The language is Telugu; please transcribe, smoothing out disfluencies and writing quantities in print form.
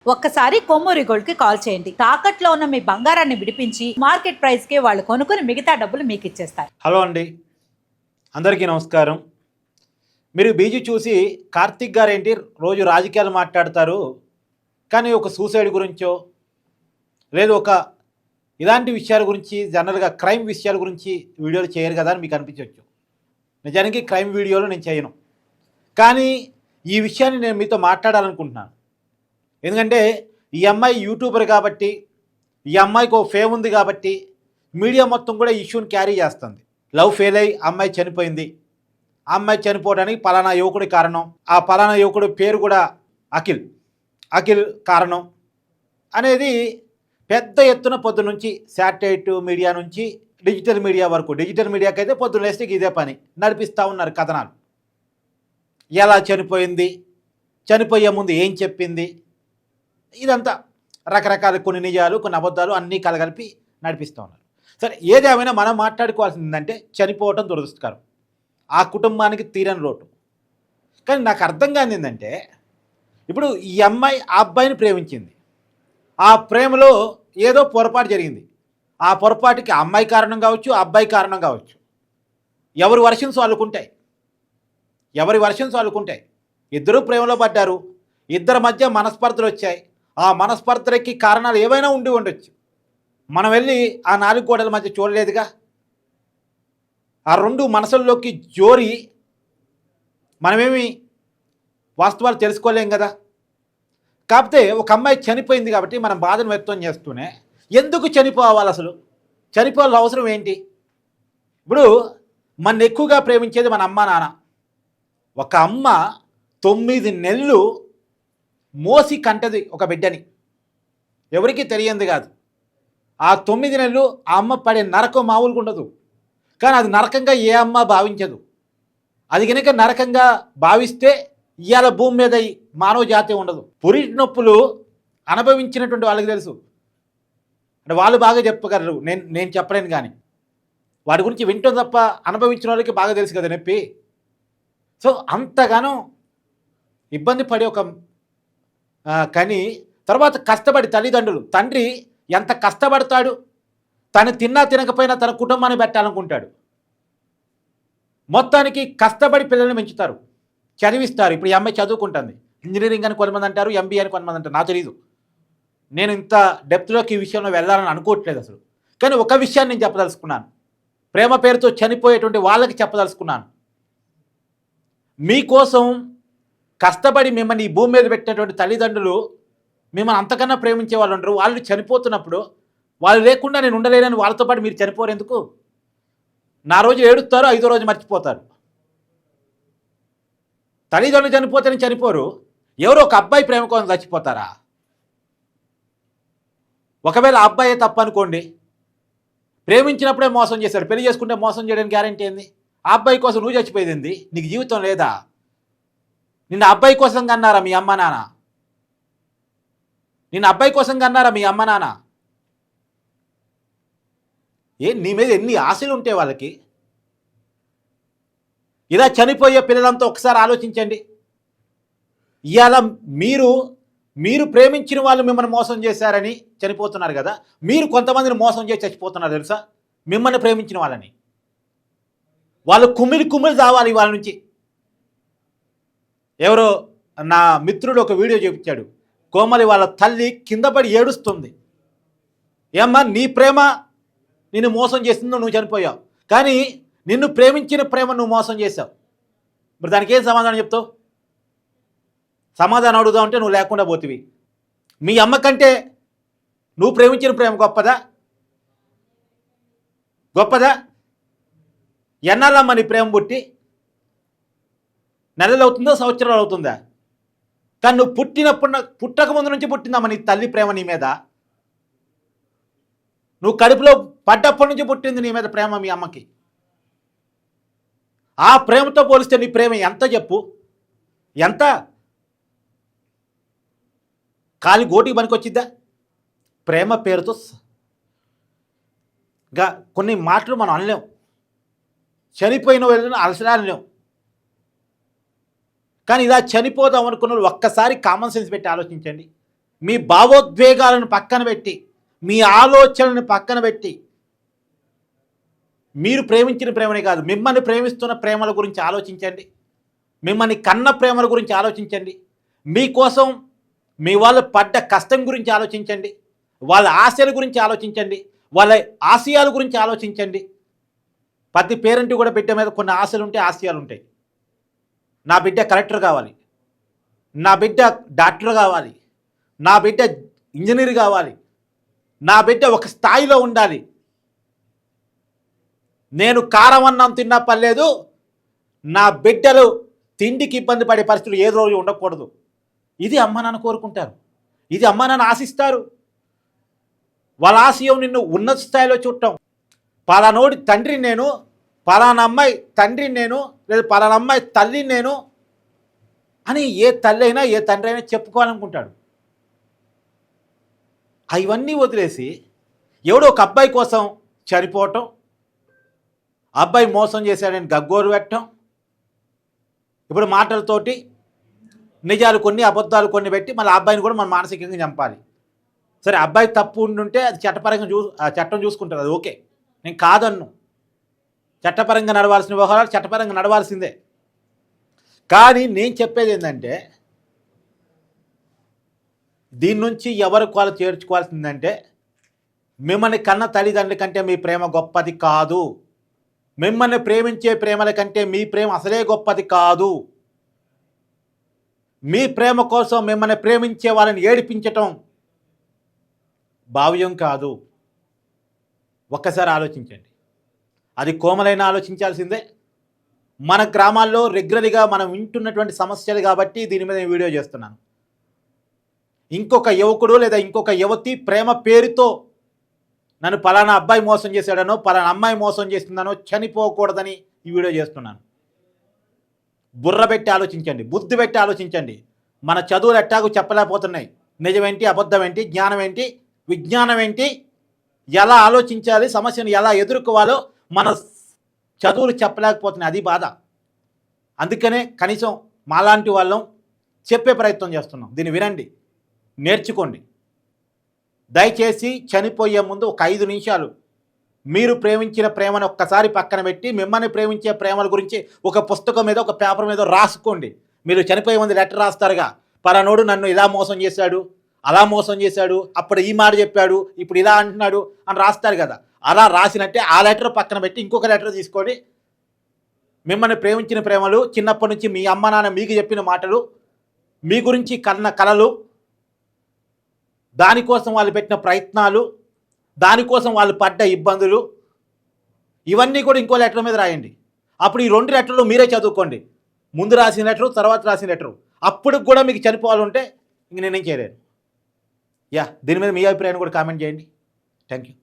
ఒక్కసారి కొమ్మూరి గోల్డ్ కి కాల్ చేయండి. తాకట్లో ఉన్న మీ బంగారాన్ని విడిపించి మార్కెట్ ప్రైస్ కి వాళ్ళు కొనుక్కుని మిగతా డబ్బులు మీకు ఇచ్చేస్తారు. హలో అండి, అందరికీ నమస్కారం. మీరు బీజీ చూసి కార్తిక్ గారు ఏంటి రోజు రాజకీయాలు మాట్లాడతారు, కానీ ఒక సూసైడ్ గురించో లేదు ఒక ఇలాంటి విషయాల గురించి జనరల్గా క్రైమ్ విషయాల గురించి వీడియోలు చేయరు కదా అని మీకు అనిపించవచ్చు. నిజానికి క్రైమ్ వీడియోలు నేను చేయను, కానీ ఈ విషయాన్ని నేను మీతో మాట్లాడాలనుకుంటున్నాను. ఎందుకంటే ఈ అమ్మాయి యూట్యూబర్ కాబట్టి, ఈ అమ్మాయికి ఒక ఫేమ్ ఉంది కాబట్టి మీడియా మొత్తం కూడా ఇష్యూని క్యారీ చేస్తుంది. లవ్ ఫెయిల్ అయ్యి అమ్మాయి చనిపోయింది, ఆ అమ్మాయి చనిపోవడానికి పలానా యువకుడి కారణం, ఆ పలానా యువకుడి పేరు కూడా అఖిల్ కారణం అనేది పెద్ద ఎత్తున పొద్దు నుంచి శాటిలైట్ మీడియా నుంచి డిజిటల్ మీడియా వరకు, డిజిటల్ మీడియాకి అయితే పొద్దున్న లేస్తే ఇదే పని నడిపిస్తూ ఉన్నారు కథనాలు. ఎలా చనిపోయింది, చనిపోయే ముందు ఏం చెప్పింది, ఇదంతా రకరకాల కొన్ని నిజాలు కొన్ని అబద్ధాలు అన్నీ కలగలిపి నడిపిస్తూ ఉన్నారు. సరే, ఏదేమైనా మనం మాట్లాడుకోవాల్సింది ఏంటంటే చనిపోవటం దురదృష్టకరం, ఆ కుటుంబానికి తీరని లోటు. కానీ నాకు అర్థం కాని ఏంటంటే, ఇప్పుడు ఈ అమ్మాయి ఆ అబ్బాయిని ప్రేమించింది, ఆ ప్రేమలో ఏదో పొరపాటు జరిగింది. ఆ పొరపాటుకి ఆ అమ్మాయి కారణం కావచ్చు, ఆ అబ్బాయి కారణం కావచ్చు. ఎవరి వర్షన్స్ వాళ్ళకుంటాయి. ఇద్దరూ ప్రేమలో పడ్డారు, ఇద్దరి మధ్య మనస్పర్ధలు వచ్చాయి. ఆ మనస్పర్ధలకి కారణాలు ఏవైనా ఉండి ఉండొచ్చు. మనం వెళ్ళి ఆ 4 గోడల మధ్య చూడలేదుగా. ఆ రెండు మనసుల్లోకి జోరి మనమేమి వాస్తవాలు తెలుసుకోలేం కదా. కాకపోతే ఒక అమ్మాయి చనిపోయింది కాబట్టి మనం బాధను వ్యక్తం చేస్తూనే ఎందుకు చనిపోవాలి, అసలు చనిపోవాల్సిన అవసరం ఏంటి? ఇప్పుడు మన ఎక్కువగా ప్రేమించేది మన అమ్మ నాన్న. ఒక అమ్మ 9 నెలలు మోసి కంటది ఒక బిడ్డని, ఎవరికి తెలియంది కాదు. ఆ 9 నెలలు ఆ అమ్మ పడే నరకం మామూలుగా ఉండదు. కానీ అది నరకంగా ఏ అమ్మ భావించదు. అది కనుక నరకంగా భావిస్తే ఇవాళ భూమి మీద మానవ జాతి ఉండదు. పురిటి నొప్పులు అనుభవించినటువంటి వాళ్ళకి తెలుసు, అంటే వాళ్ళు బాగా చెప్పగలరు, నేను చెప్పలేను. కానీ వాటి గురించి వింటాం తప్ప అనుభవించిన వాళ్ళకి బాగా తెలుసు కదా నొప్పి. సో అంతగానో ఇబ్బంది పడే ఒక కానీ తర్వాత కష్టపడి తల్లిదండ్రులు, తండ్రి ఎంత కష్టపడతాడు, తను తిన్నా తినకపోయినా తన కుటుంబాన్ని పెట్టాలనుకుంటాడు. మొత్తానికి కష్టపడి పిల్లల్ని పెంచుతారు, చదివిస్తారు. ఇప్పుడు ఈ అమ్మాయి చదువుకుంటుంది, ఇంజనీరింగ్ అని కొంతమంది అంటారు, ఎంబీఏ అని కొంతమంది అంటారు. నాకు తెలీదు, నేను ఇంత డెప్త్లోకి ఈ విషయంలో వెళ్ళాలని అనుకోవట్లేదు అసలు. కానీ ఒక విషయాన్ని నేను చెప్పదలుచుకున్నాను, ప్రేమ పేరుతో చనిపోయేటువంటి వాళ్ళకి చెప్పదలుచుకున్నాను. మీకోసం కష్టపడి మిమ్మల్ని ఈ భూమి మీద పెట్టినటువంటి తల్లిదండ్రులు మిమ్మల్ని అంతకన్నా ప్రేమించే వాళ్ళు ఉండరు. వాళ్ళు చనిపోతున్నప్పుడు వాళ్ళు లేకుండా నేను ఉండలేనని వాళ్ళతో పాటు మీరు చనిపోరు ఎందుకు? నా రోజు ఏడుస్తారు, 5వ రోజు మర్చిపోతారు. తల్లిదండ్రులు చనిపోతేనే చనిపోరు, ఎవరో ఒక అబ్బాయి ప్రేమ కోసం చచ్చిపోతారా? ఒకవేళ ఆ అబ్బాయే తప్పనుకోండి, ప్రేమించినప్పుడే మోసం చేశాడు, పెళ్లి చేసుకుంటే మోసం చేయడానికి గ్యారెంటీ ఏంది? ఆ అబ్బాయి కోసం నువ్వు చచ్చిపోయింది, నీకు జీవితం లేదా? నిన్న అబ్బాయి కోసం కన్నారా మీ అమ్మ నాన్న? నీ మీద ఎన్ని ఆశలు ఉంటే వాళ్ళకి. ఇలా చనిపోయే పిల్లలంతా ఒకసారి ఆలోచించండి. ఇవాళ మీరు ప్రేమించిన వాళ్ళు మిమ్మల్ని మోసం చేశారని చనిపోతున్నారు కదా, మీరు కొంతమందిని మోసం చేసి చచ్చిపోతున్నారు తెలుసా? మిమ్మల్ని ప్రేమించిన వాళ్ళని. వాళ్ళు కుమ్మిలి చావాలి వాళ్ళ నుంచి. ఎవరో నా మిత్రుడు ఒక వీడియో చూపించాడు, కోమలి వాళ్ళ తల్లి కింద పడి ఏడుస్తుంది. ఏమ్మా, నీ ప్రేమ నిన్ను మోసం చేసిందో, నువ్వు చనిపోయావు, కానీ నిన్ను ప్రేమించిన ప్రేమ నువ్వు మోసం చేశావు. మరి దానికి ఏం సమాధానం చెప్తావు? సమాధానం అడుగుదాం అంటే నువ్వు లేకుండా పోతివి. మీ అమ్మ కంటే నువ్వు ప్రేమించిన ప్రేమ గొప్పదా? ఎన్నాళ్ళమ్మ నీ ప్రేమ పుట్టి? నెలలు అవుతుందో, సంవత్సరాలు అవుతుందా? కానీ నువ్వు పుట్టక ముందు నుంచి పుట్టిందమ్మ నీ తల్లి ప్రేమ నీ మీద. నువ్వు కడుపులో పడ్డప్పటి నుంచి పుట్టింది నీ మీద ప్రేమ మీ అమ్మకి. ఆ ప్రేమతో పోలిస్తే నీ ప్రేమ ఎంత చెప్పు? ఎంత? కాలి గోటికి పనికొచ్చిద్దా? ప్రేమ పేరుతో కొన్ని మాటలు మనం అనలేం, చనిపోయిన వాళ్ళని అలసడాలేం. కానీ ఇలా చనిపోదాం అనుకున్న ఒక్కసారి కామన్ సెన్స్ పెట్టి ఆలోచించండి. మీ భావోద్వేగాలను పక్కన పెట్టి, మీ ఆలోచనలను పక్కన పెట్టి, మీరు ప్రేమించిన ప్రేమనే కాదు, మిమ్మల్ని ప్రేమిస్తున్న ప్రేమల గురించి ఆలోచించండి. మిమ్మల్ని కన్న ప్రేమల గురించి ఆలోచించండి. మీకోసం మీ వాళ్ళు పడ్డ కష్టం గురించి ఆలోచించండి. వాళ్ళ ఆశల గురించి ఆలోచించండి. వాళ్ళ ఆశయాల గురించి ఆలోచించండి. ప్రతి పేరెంట్ కూడా బిడ్డ మీద కొన్ని ఆశలు ఉంటాయి, ఆశయాలు ఉంటాయి. నా బిడ్డ కలెక్టర్ కావాలి, నా బిడ్డ డాక్టర్ కావాలి, నా బిడ్డ ఇంజనీర్ కావాలి, నా బిడ్డ ఒక స్థాయిలో ఉండాలి, నేను కారం అన్నం తిన్నా పర్లేదు, నా బిడ్డలు తిండికి ఇబ్బంది పడే పరిస్థితులు ఏ రోజు ఉండకూడదు. ఇది అమ్మ నాన్న కోరుకుంటారు, ఇది అమ్మ నాన్న ఆశిస్తారు. వాళ్ళ ఆశయం నిన్ను ఉన్నత స్థాయిలో చూడటం. పలానోడి తండ్రిని నేను, పలానా అమ్మాయి తండ్రిని నేను, లేదా పలానా అమ్మాయి తల్లిని నేను అని ఏ తల్లి అయినా ఏ తండ్రి అయినా చెప్పుకోవాలనుకుంటాడు. అవన్నీ వదిలేసి ఎవడో ఒక అబ్బాయి కోసం చనిపోవటం, అబ్బాయి మోసం చేశాడని గగ్గోరు పెట్టడం, ఇప్పుడు మాటలతోటి నిజాలు కొన్ని అబద్ధాలు కొన్ని పెట్టి మళ్ళీ అబ్బాయిని కూడా మనం మానసికంగా చంపాలి. సరే, అబ్బాయి తప్పు ఉండుంటే అది చట్టపరంగా చట్టం చూసుకుంటుంది, అది ఓకే, నేను కాదన్ను. చట్టపరంగా నడవాల్సిన వ్యవహారాలు చట్టపరంగా నడవాల్సిందే. కానీ నేను చెప్పేది ఏంటంటే, దీని నుంచి ఎవరికి వాళ్ళు చేర్చుకోవాల్సిందంటే, మిమ్మల్ని కన్న తల్లిదండ్రుల కంటే మీ ప్రేమ గొప్పది కాదు. మిమ్మల్ని ప్రేమించే ప్రేమల కంటే మీ ప్రేమ అసలే గొప్పది కాదు. మీ ప్రేమ కోసం మిమ్మల్ని ప్రేమించే వాళ్ళని ఏడిపించటం భావ్యం కాదు. ఒక్కసారి ఆలోచించండి. అది కోమలైనా ఆలోచించాల్సిందే. మన గ్రామాల్లో రెగ్యులర్గా మనం వింటున్నటువంటి సమస్యలు కాబట్టి దీని మీద నేను వీడియో చేస్తున్నాను. ఇంకొక యువకుడు లేదా ఇంకొక యువతి ప్రేమ పేరుతో నన్ను పలానా అబ్బాయి మోసం చేశాడనో పలానా అమ్మాయి మోసం చేస్తుందనో చనిపోకూడదని ఈ వీడియో చేస్తున్నాను. బుర్ర పెట్టి ఆలోచించండి, బుద్ధి పెట్టి ఆలోచించండి. మన చదువులు ఎట్టాగు చెప్పలేకపోతున్నాయి. నిజమేంటి, అబద్ధం ఏంటి, జ్ఞానం ఏంటి, విజ్ఞానం ఏంటి, ఎలా ఆలోచించాలి, సమస్యను ఎలా ఎదుర్కోవాలో మన చదువులు చెప్పలేకపోతున్నాయి. అది బాధ. అందుకనే కనీసం మాలాంటి వాళ్ళం చెప్పే ప్రయత్నం చేస్తున్నాం. దీన్ని వినండి, నేర్చుకోండి. దయచేసి చనిపోయే ముందు ఒక 5 నిమిషాలు మీరు ప్రేమించిన ప్రేమను ఒక్కసారి పక్కన పెట్టి మిమ్మల్ని ప్రేమించే ప్రేమల గురించి ఒక పుస్తకం మీద ఒక పేపర్ మీద రాసుకోండి. మీరు చనిపోయే ముందు లెటర్ రాస్తారుగా, పలానోడు నన్ను ఇలా మోసం చేశాడు, అలా మోసం చేశాడు, అప్పుడు ఈ మాట చెప్పాడు, ఇప్పుడు ఇలా అంటున్నాడు అని రాస్తారు కదా. అలా రాసినట్టే ఆ లెటర్ పక్కన పెట్టి ఇంకొక లెటర్ తీసుకొని మిమ్మల్ని ప్రేమించిన ప్రేమలు, చిన్నప్పటి నుంచి మీ అమ్మ నాన్న మీకు చెప్పిన మాటలు, మీ గురించి కన్న కలలు, దానికోసం వాళ్ళు పెట్టిన ప్రయత్నాలు, దానికోసం వాళ్ళు పడ్డ ఇబ్బందులు, ఇవన్నీ కూడా ఇంకో లెటర్ మీద రాయండి. అప్పుడు ఈ 2 లెటర్లు మీరే చదువుకోండి. ముందు రాసిన లెటరు, తర్వాత రాసిన లెటరు. అప్పుడు కూడా మీకు చనిపోవాలంటే ఇంక నేనేం చేయలేను. దీని మీద మీ అభిప్రాయాన్ని కూడా కామెంట్ చేయండి. Thank you.